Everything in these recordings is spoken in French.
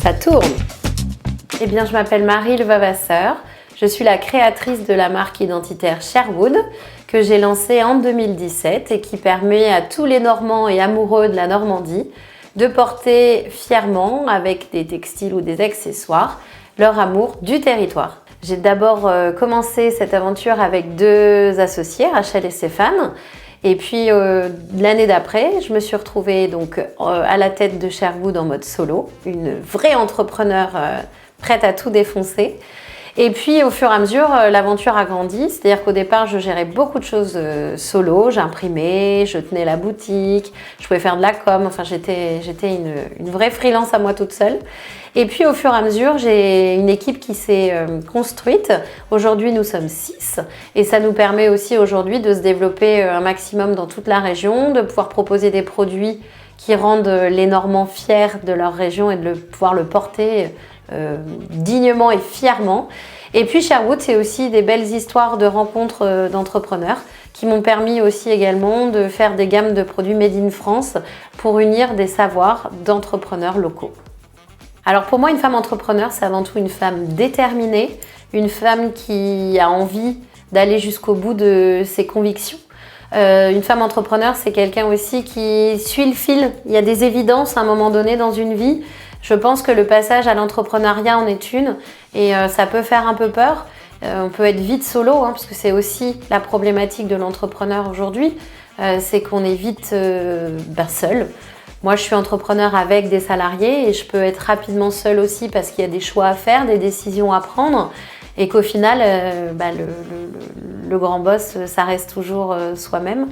Ça tourne. Eh bien, je m'appelle Marie Levavasseur. Je suis la créatrice de la marque identitaire Sherwood que j'ai lancée en 2017 et qui permet à tous les Normands et amoureux de la Normandie de porter fièrement, avec des textiles ou des accessoires, leur amour du territoire. J'ai d'abord commencé cette aventure avec deux associés, Rachel et Stéphane. Et puis l'année d'après, je me suis retrouvée donc à la tête de Sherwood en mode solo, une vraie entrepreneure prête à tout défoncer. Et puis au fur et à mesure, l'aventure a grandi, c'est-à-dire qu'au départ, je gérais beaucoup de choses solo, j'imprimais, je tenais la boutique, je pouvais faire de la com, enfin j'étais une vraie freelance à moi toute seule. Et puis au fur et à mesure, j'ai une équipe qui s'est construite. Aujourd'hui, nous sommes 6 et ça nous permet aussi aujourd'hui de se développer un maximum dans toute la région, de pouvoir proposer des produits qui rendent les Normands fiers de leur région et de pouvoir le porter dignement et fièrement. Et puis Sherwood, c'est aussi des belles histoires de rencontres d'entrepreneurs qui m'ont permis aussi également de faire des gammes de produits made in France pour unir des savoirs d'entrepreneurs locaux. Alors pour moi, une femme entrepreneur, c'est avant tout une femme déterminée, une femme qui a envie d'aller jusqu'au bout de ses convictions. Une femme entrepreneur, c'est quelqu'un aussi qui suit le fil. Il y a des évidences à un moment donné dans une vie. Je pense que le passage à l'entrepreneuriat en est une et ça peut faire un peu peur. On peut être vite solo, puisque c'est aussi la problématique de l'entrepreneur aujourd'hui, c'est qu'on est vite seul. Moi, je suis entrepreneur avec des salariés et je peux être rapidement seule aussi parce qu'il y a des choix à faire, des décisions à prendre et qu'au final, le grand boss, ça reste toujours soi-même.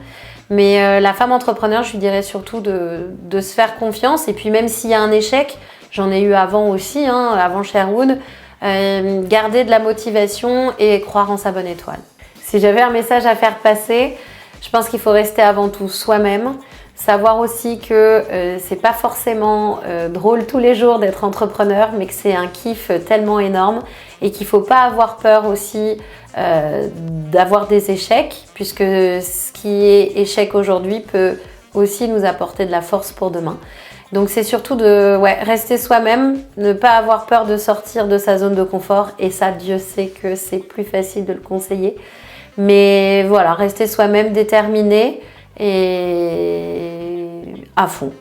Mais la femme entrepreneur, je lui dirais surtout de se faire confiance et puis même s'il y a un échec, j'en ai eu avant aussi, avant Sherwood, garder de la motivation et croire en sa bonne étoile. Si j'avais un message à faire passer, je pense qu'il faut rester avant tout soi-même. Savoir aussi que c'est pas forcément drôle tous les jours d'être entrepreneur, mais que c'est un kiff tellement énorme et qu'il faut pas avoir peur aussi d'avoir des échecs, puisque ce qui est échec aujourd'hui peut aussi nous apporter de la force pour demain. Donc c'est surtout de rester soi-même, ne pas avoir peur de sortir de sa zone de confort et ça, Dieu sait que c'est plus facile de le conseiller. Mais voilà, rester soi-même, déterminé et à fond.